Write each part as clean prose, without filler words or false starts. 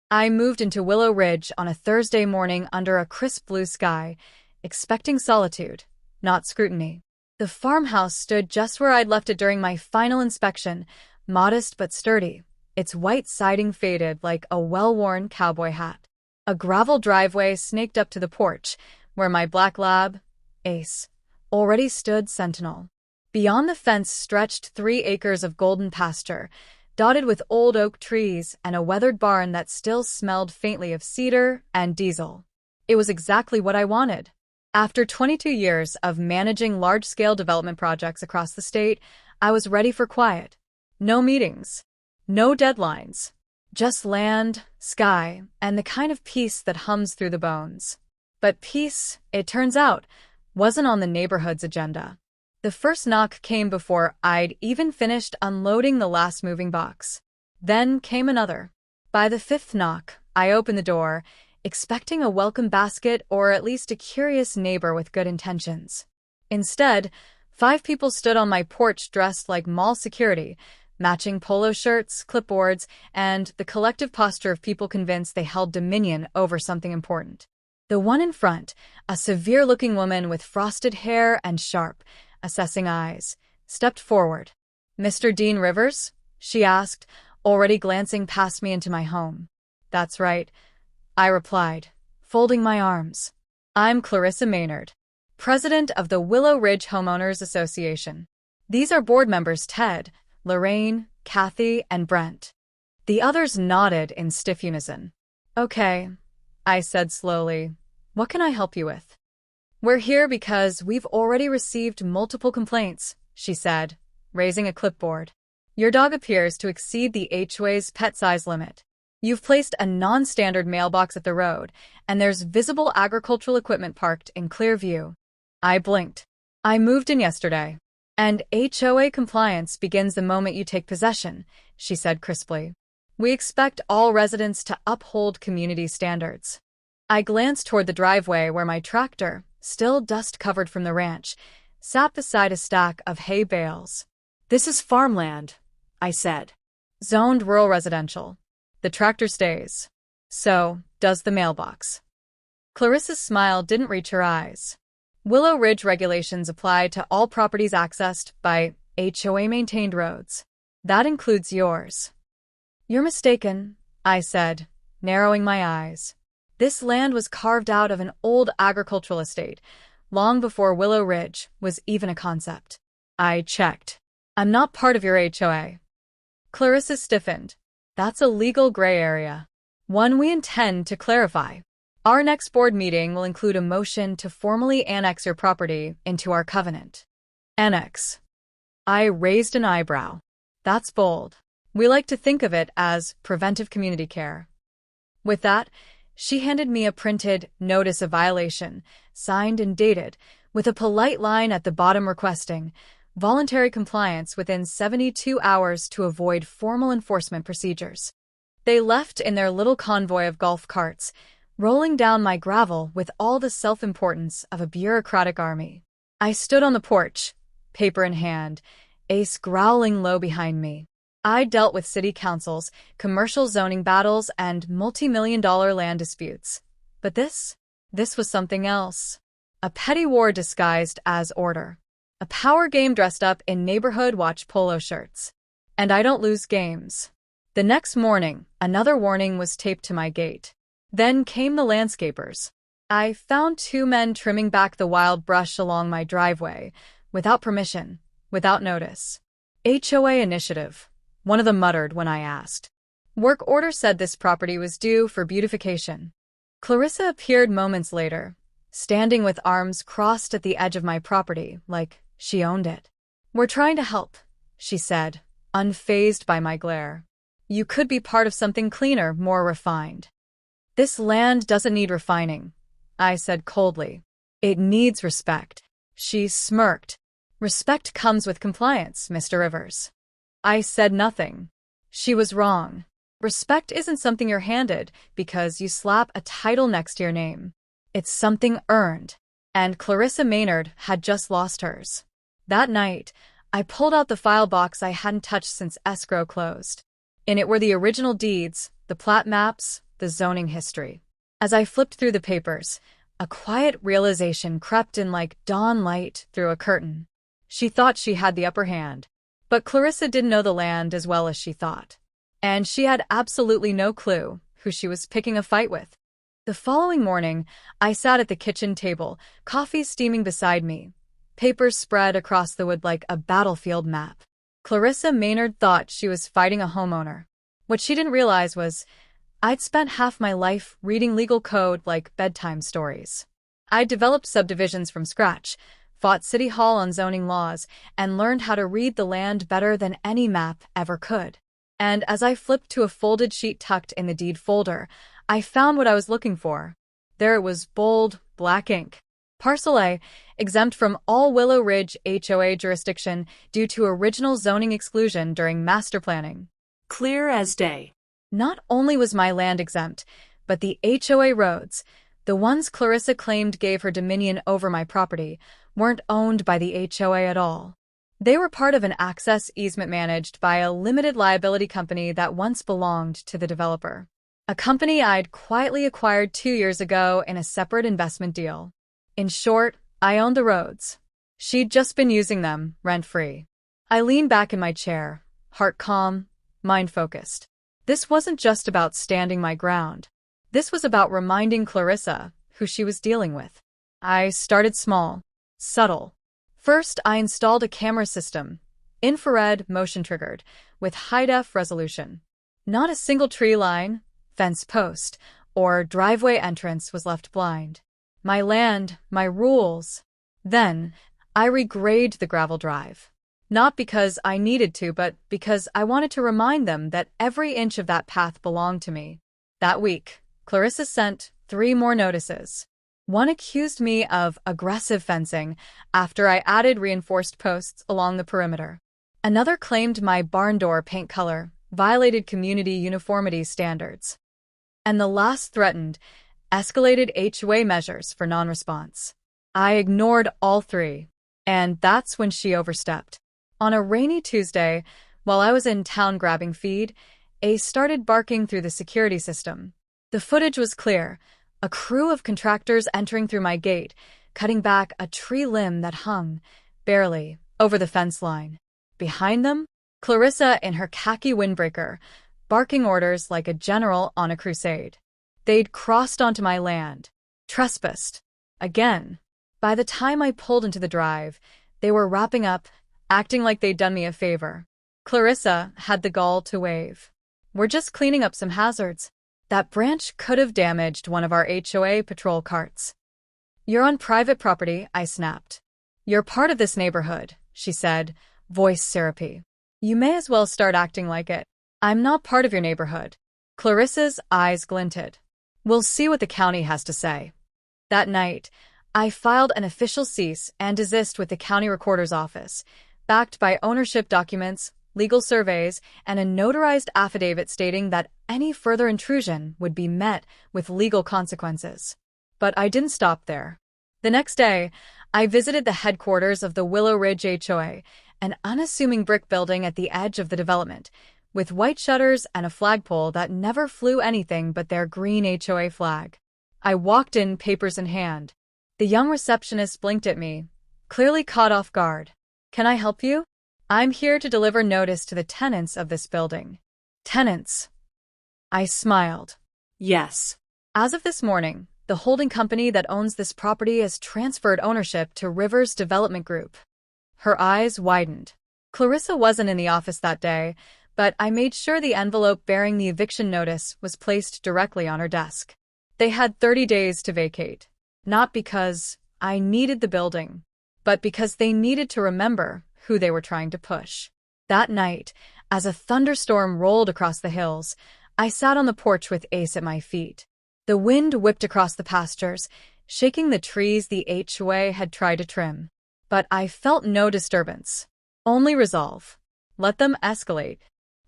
I moved into Willow Ridge on a Thursday morning under a crisp blue sky, expecting solitude, not scrutiny. The farmhouse stood just where I'd left it during my final inspection, modest but sturdy, its white siding faded like a well-worn cowboy hat. A gravel driveway snaked up to the porch, where my black lab, Ace, already stood sentinel. Beyond the fence stretched 3 acres of golden pasture, dotted with old oak trees and a weathered barn that still smelled faintly of cedar and diesel. It was exactly what I wanted. After 22 years of managing large-scale development projects across the state, I was ready for quiet. No meetings. No deadlines. Just land, sky, and the kind of peace that hums through the bones. But peace, it turns out, wasn't on the neighborhood's agenda. The first knock came before I'd even finished unloading the last moving box. Then came another. By the 5th knock, I opened the door, expecting a welcome basket or at least a curious neighbor with good intentions. Instead, 5 people stood on my porch dressed like mall security, matching polo shirts, clipboards, and the collective posture of people convinced they held dominion over something important. The one in front, a severe-looking woman with frosted hair and sharp, assessing eyes, stepped forward. "Mr. Dean Rivers?" she asked, already glancing past me into my home. "That's right," I replied, folding my arms. "I'm Clarissa Maynard, president of the Willow Ridge Homeowners Association. These are board members Ted, Lorraine, Kathy, and Brent." The others nodded in stiff unison. "Okay," I said slowly. "What can I help you with?" "We're here because we've already received multiple complaints," she said, raising a clipboard. "Your dog appears to exceed the HOA's pet size limit. You've placed a non-standard mailbox at the road, and there's visible agricultural equipment parked in clear view." I blinked. "I moved in yesterday. And HOA compliance begins the moment you take possession," she said crisply. "We expect all residents to uphold community standards." I glanced toward the driveway where my tractor, still dust-covered from the ranch, sat beside a stack of hay bales. "This is farmland," I said. "Zoned rural residential. The tractor stays. So does the mailbox." Clarissa's smile didn't reach her eyes. Willow Ridge regulations apply to all properties accessed by HOA-maintained roads. That includes yours. "You're mistaken," I said, narrowing my eyes. This land was carved out of an old agricultural estate, long before Willow Ridge was even a concept. I checked. "I'm not part of your HOA." Clarissa stiffened. "That's a legal gray area. One we intend to clarify. Our next board meeting will include a motion to formally annex your property into our covenant." "Annex?" I raised an eyebrow. "That's bold. We like to think of it as preventive community care." With that, she handed me a printed notice of violation, signed and dated, with a polite line at the bottom requesting voluntary compliance within 72 hours to avoid formal enforcement procedures. They left in their little convoy of golf carts, rolling down my gravel with all the self-importance of a bureaucratic army. I stood on the porch, paper in hand, Ace growling low behind me. I dealt with city councils, commercial zoning battles, and multi-million-dollar land disputes. But this was something else. A petty war disguised as order. A power game dressed up in neighborhood watch polo shirts. And I don't lose games. The next morning, another warning was taped to my gate. Then came the landscapers. I found 2 men trimming back the wild brush along my driveway, without permission, without notice. "HOA initiative," one of them muttered when I asked. "Work order said this property was due for beautification." Clarissa appeared moments later, standing with arms crossed at the edge of my property, like she owned it. "We're trying to help," she said, unfazed by my glare. "You could be part of something cleaner, more refined." "This land doesn't need refining," I said coldly. "It needs respect." She smirked. "Respect comes with compliance, Mr. Rivers." I said nothing. She was wrong. Respect isn't something you're handed because you slap a title next to your name. It's something earned. And Clarissa Maynard had just lost hers. That night, I pulled out the file box I hadn't touched since escrow closed. In it were the original deeds, the plat maps, the zoning history. As I flipped through the papers, a quiet realization crept in like dawn light through a curtain. She thought she had the upper hand, but Clarissa didn't know the land as well as she thought. And she had absolutely no clue who she was picking a fight with. The following morning, I sat at the kitchen table, coffee steaming beside me, papers spread across the wood like a battlefield map. Clarissa Maynard thought she was fighting a homeowner. What she didn't realize was I'd spent half my life reading legal code like bedtime stories. I'd developed subdivisions from scratch, fought City Hall on zoning laws, and learned how to read the land better than any map ever could. And as I flipped to a folded sheet tucked in the deed folder, I found what I was looking for. There it was, bold, black ink. Parcel A, exempt from all Willow Ridge HOA jurisdiction due to original zoning exclusion during master planning. Clear as day. Not only was my land exempt, but the HOA roads, the ones Clarissa claimed gave her dominion over my property, weren't owned by the HOA at all. They were part of an access easement managed by a limited liability company that once belonged to the developer. A company I'd quietly acquired 2 years ago in a separate investment deal. In short, I owned the roads. She'd just been using them, rent-free. I leaned back in my chair, heart calm, mind focused. This wasn't just about standing my ground. This was about reminding Clarissa who she was dealing with. I started small, subtle. First, I installed a camera system, infrared motion-triggered, with high-def resolution. Not a single tree line, fence post, or driveway entrance was left blind. My land, my rules. Then, I regraded the gravel drive. Not because I needed to, but because I wanted to remind them that every inch of that path belonged to me. That week, Clarissa sent 3 more notices. One accused me of aggressive fencing after I added reinforced posts along the perimeter. Another claimed my barn door paint color violated community uniformity standards. And the last threatened escalated HOA measures for non-response. I ignored all 3, and that's when she overstepped. On a rainy Tuesday, while I was in town grabbing feed, Ace started barking through the security system. The footage was clear, a crew of contractors entering through my gate, cutting back a tree limb that hung, barely, over the fence line. Behind them, Clarissa in her khaki windbreaker, barking orders like a general on a crusade. They'd crossed onto my land, trespassed. Again. By the time I pulled into the drive, they were wrapping up, acting like they'd done me a favor. Clarissa had the gall to wave. We're just cleaning up some hazards. That branch could have damaged one of our HOA patrol carts. You're on private property, I snapped. You're part of this neighborhood, she said, voice syrupy. You may as well start acting like it. I'm not part of your neighborhood. Clarissa's eyes glinted. We'll see what the county has to say. That night, I filed an official cease and desist with the county recorder's office, backed by ownership documents, legal surveys, and a notarized affidavit stating that any further intrusion would be met with legal consequences. But I didn't stop there. The next day, I visited the headquarters of the Willow Ridge HOA, an unassuming brick building at the edge of the development, with white shutters and a flagpole that never flew anything but their green HOA flag. I walked in, papers in hand. The young receptionist blinked at me, clearly caught off guard. Can I help you? I'm here to deliver notice to the tenants of this building. Tenants. I smiled. Yes. As of this morning, the holding company that owns this property has transferred ownership to Rivers Development Group. Her eyes widened. Clarissa wasn't in the office that day, but I made sure the envelope bearing the eviction notice was placed directly on her desk. They had 30 days to vacate. Not because I needed the building, but because they needed to remember who they were trying to push. That night, as a thunderstorm rolled across the hills, I sat on the porch with Ace at my feet. The wind whipped across the pastures, shaking the trees the HOA had tried to trim. But I felt no disturbance, only resolve. Let them escalate.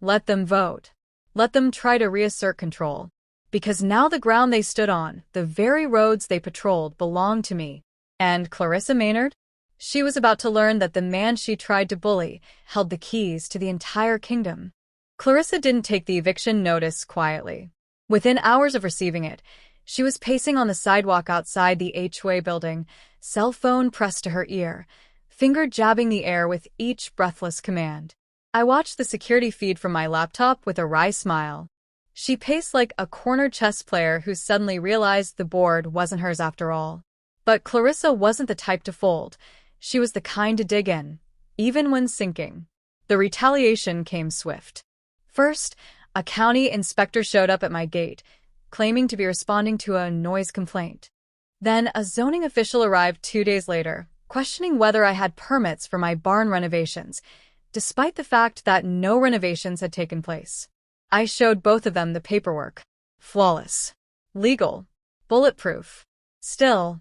Let them vote. Let them try to reassert control. Because now the ground they stood on, the very roads they patrolled, belonged to me. And Clarissa Maynard? She was about to learn that the man she tried to bully held the keys to the entire kingdom. Clarissa didn't take the eviction notice quietly. Within hours of receiving it, she was pacing on the sidewalk outside the HOA building, cell phone pressed to her ear, finger jabbing the air with each breathless command. I watched the security feed from my laptop with a wry smile. She paced like a corner chess player who suddenly realized the board wasn't hers after all. But Clarissa wasn't the type to fold. She was the kind to dig in, even when sinking. The retaliation came swift. First, a county inspector showed up at my gate, claiming to be responding to a noise complaint. Then a zoning official arrived 2 days later, questioning whether I had permits for my barn renovations, despite the fact that no renovations had taken place. I showed both of them the paperwork. Flawless. Legal. Bulletproof. Still,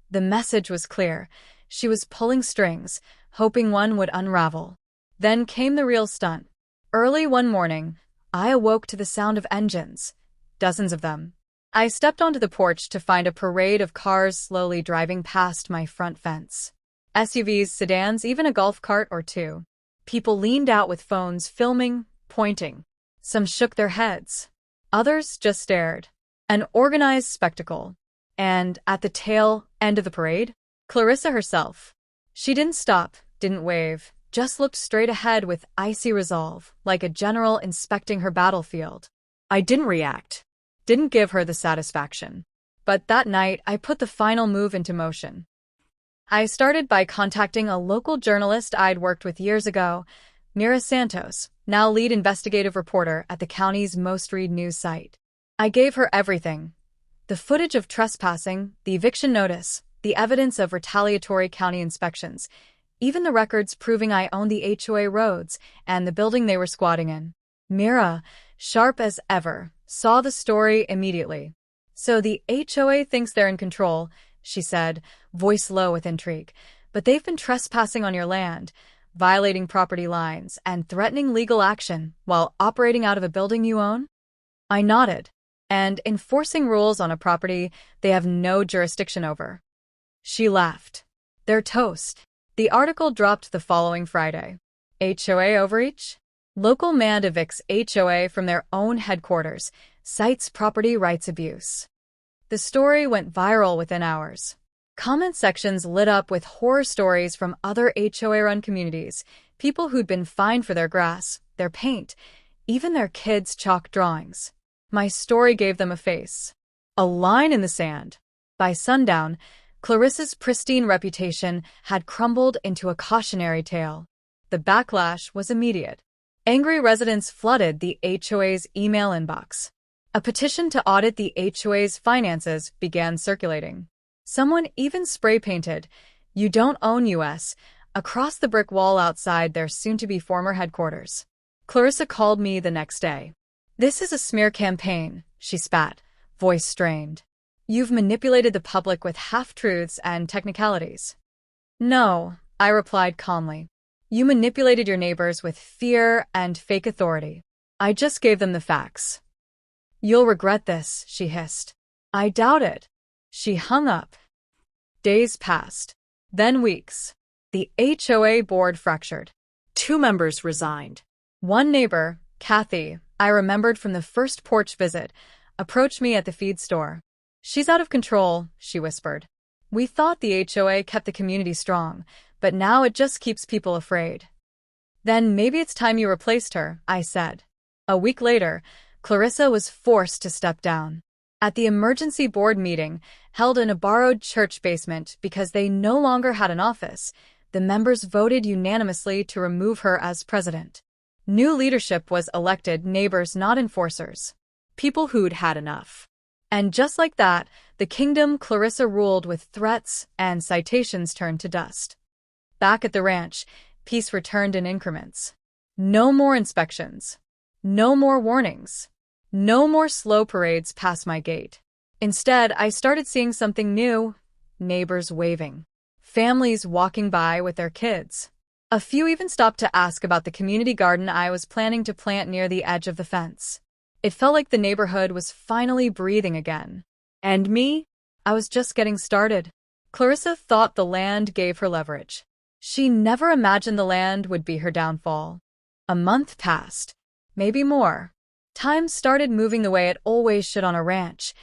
the message was clear. She was pulling strings, hoping one would unravel. Then came the real stunt. Early one morning, I awoke to the sound of engines. Dozens of them. I stepped onto the porch to find a parade of cars slowly driving past my front fence. SUVs, sedans, even a golf cart or two. People leaned out with phones, filming, pointing. Some shook their heads. Others just stared. An organized spectacle. And at the tail end of the parade, Clarissa herself. She didn't stop, didn't wave, just looked straight ahead with icy resolve, like a general inspecting her battlefield. I didn't react. Didn't give her the satisfaction. But that night, I put the final move into motion. I started by contacting a local journalist I'd worked with years ago, Mira Santos, now lead investigative reporter at the county's most read news site. I gave her everything. The footage of trespassing, the eviction notice, the evidence of retaliatory county inspections, even the records proving I owned the HOA roads and the building they were squatting in. Mira, sharp as ever, saw the story immediately. So the HOA thinks they're in control, she said, voice low with intrigue. But they've been trespassing on your land, violating property lines, and threatening legal action while operating out of a building you own? I nodded. And enforcing rules on a property they have no jurisdiction over. She laughed. They're toast. The article dropped the following Friday. HOA overreach? Local man evicts HOA from their own headquarters, cites property rights abuse. The story went viral within hours. Comment sections lit up with horror stories from other HOA-run communities, people who'd been fined for their grass, their paint, even their kids' chalk drawings. My story gave them a face. A line in the sand. By sundown, Clarissa's pristine reputation had crumbled into a cautionary tale. The backlash was immediate. Angry residents flooded the HOA's email inbox. A petition to audit the HOA's finances began circulating. Someone even spray-painted, "You don't own US," across the brick wall outside their soon-to-be former headquarters. Clarissa called me the next day. "This is a smear campaign," she spat, voice strained. "You've manipulated the public with half-truths and technicalities." "No," I replied calmly. "You manipulated your neighbors with fear and fake authority. I just gave them the facts." "You'll regret this," she hissed. "I doubt it." She hung up. Days passed. Then weeks. The HOA board fractured. 2 members resigned. One neighbor, Kathy, I remembered from the first porch visit, approached me at the feed store. "She's out of control," she whispered. "We thought the HOA kept the community strong, but now it just keeps people afraid." "Then maybe it's time you replaced her," I said. A week later, Clarissa was forced to step down. At the emergency board meeting, held in a borrowed church basement because they no longer had an office, the members voted unanimously to remove her as president. New leadership was elected, neighbors, not enforcers. People who'd had enough. And just like that, the kingdom Clarissa ruled with threats and citations turned to dust. Back at the ranch, peace returned in increments. No more inspections. No more warnings. No more slow parades past my gate. Instead, I started seeing something new. Neighbors waving. Families walking by with their kids. A few even stopped to ask about the community garden I was planning to plant near the edge of the fence. It felt like the neighborhood was finally breathing again. And me? I was just getting started. Clarissa thought the land gave her leverage. She never imagined the land would be her downfall. A month passed. Maybe more. Time started moving the way it always should on a ranch,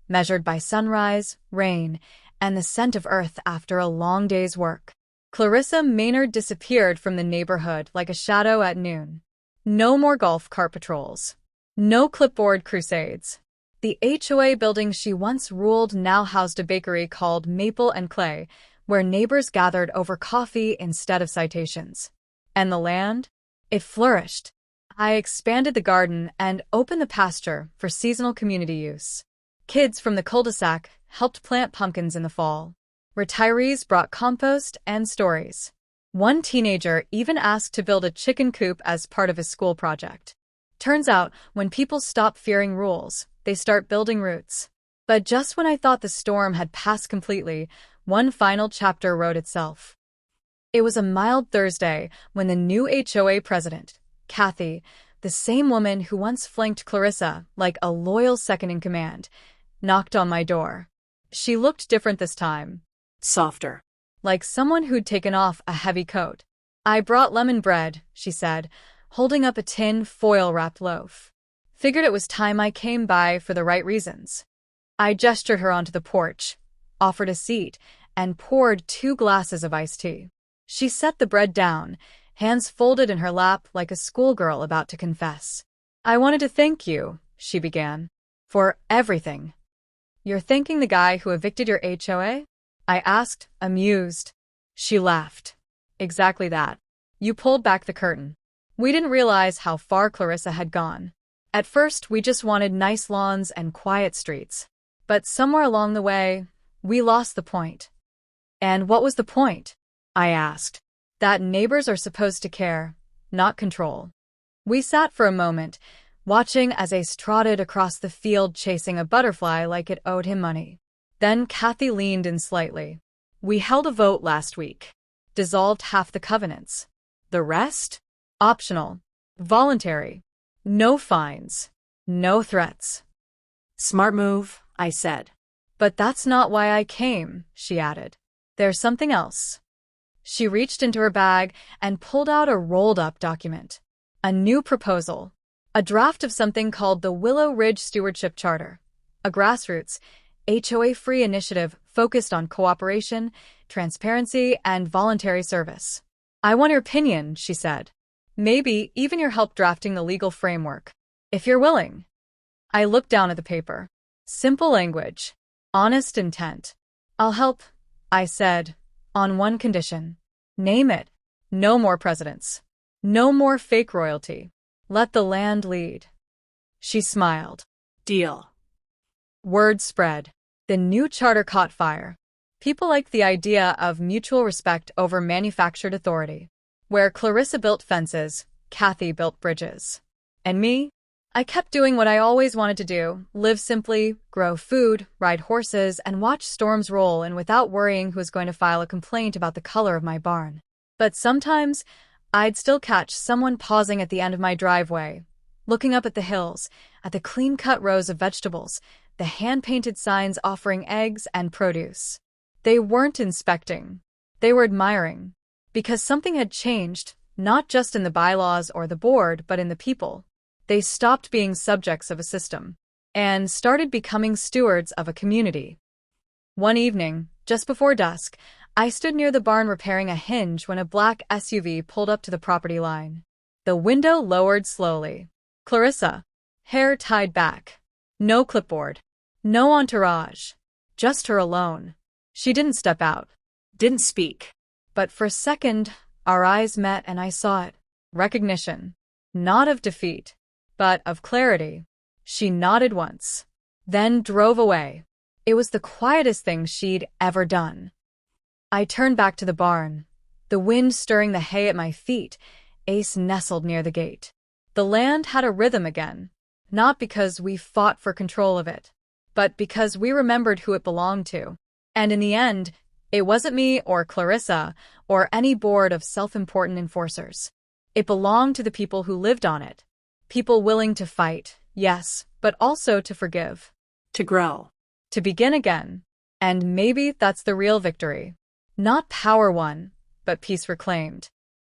measured by sunrise, rain, and the scent of earth after a long day's work. Clarissa Maynard disappeared from the neighborhood like a shadow at noon. No more golf cart patrols. No clipboard crusades. The HOA building she once ruled now housed a bakery called Maple and Clay, where neighbors gathered over coffee instead of citations. And the land? It flourished. I expanded the garden and opened the pasture for seasonal community use. Kids from the cul-de-sac helped plant pumpkins in the fall. Retirees brought compost and stories. One teenager even asked to build a chicken coop as part of his school project. Turns out, when people stop fearing rules, they start building roots. But just when I thought the storm had passed completely, one final chapter wrote itself. It was a mild Thursday when the new HOA president, Kathy, the same woman who once flanked Clarissa like a loyal second-in-command, knocked on my door. She looked different this time. Softer. Like someone who'd taken off a heavy coat. "I brought lemon bread," she said, holding up a tin foil-wrapped loaf. "Figured it was time I came by for the right reasons." I gestured her onto the porch, offered a seat, and poured 2 glasses of iced tea. She set the bread down, hands folded in her lap like a schoolgirl about to confess. "I wanted to thank you," she began, "for everything." "You're thanking the guy who evicted your HOA?" I asked, amused. She laughed. "Exactly that. You pulled back the curtain." We didn't realize how far Clarissa had gone. At first, we just wanted nice lawns and quiet streets. But somewhere along the way, we lost the point. "And what was the point?" I asked. "That neighbors are supposed to care, not control." We sat for a moment, watching as Ace trotted across the field chasing a butterfly like it owed him money. Then Kathy leaned in slightly. "We held a vote last week. Dissolved half the covenants. The rest? Optional. Voluntary. No fines. No threats." Smart move, I said. "But that's not why I came," she added. "There's something else." She reached into her bag and pulled out a rolled-up document. A new proposal. A draft of something called the Willow Ridge Stewardship Charter. A grassroots, HOA-free initiative focused on cooperation, transparency, and voluntary service. "I want your opinion," she said. "Maybe even your help drafting the legal framework. If you're willing." I looked down at the paper. Simple language. Honest intent. "I'll help," I said, "on one condition." "Name it." "No more presidents. No more fake royalty. Let the land lead." She smiled. Deal. Word spread. The new charter caught fire. People liked the idea of mutual respect over manufactured authority. Where Clarissa built fences, Kathy built bridges. And me? I kept doing what I always wanted to do, live simply, grow food, ride horses, and watch storms roll in without worrying who was going to file a complaint about the color of my barn. But sometimes, I'd still catch someone pausing at the end of my driveway, looking up at the hills, at the clean-cut rows of vegetables, the hand-painted signs offering eggs and produce. They weren't inspecting. They were admiring. Because something had changed, not just in the bylaws or the board, but in the people. They stopped being subjects of a system and started becoming stewards of a community. One evening, just before dusk, I stood near the barn repairing a hinge when a black SUV pulled up to the property line. The window lowered slowly. Clarissa, hair tied back. No clipboard. No entourage. Just her alone. She didn't step out. Didn't speak. But for a second, our eyes met and I saw it. Recognition. Not of defeat, but of clarity. She nodded once, then drove away. It was the quietest thing she'd ever done. I turned back to the barn, the wind stirring the hay at my feet. Ace nestled near the gate. The land had a rhythm again, not because we fought for control of it, but because we remembered who it belonged to. And in the end, it wasn't me or Clarissa or any board of self-important enforcers. It belonged to the people who lived on it. People willing to fight, yes, but also to forgive. To grow. To begin again. And maybe that's the real victory. Not power won, but peace reclaimed.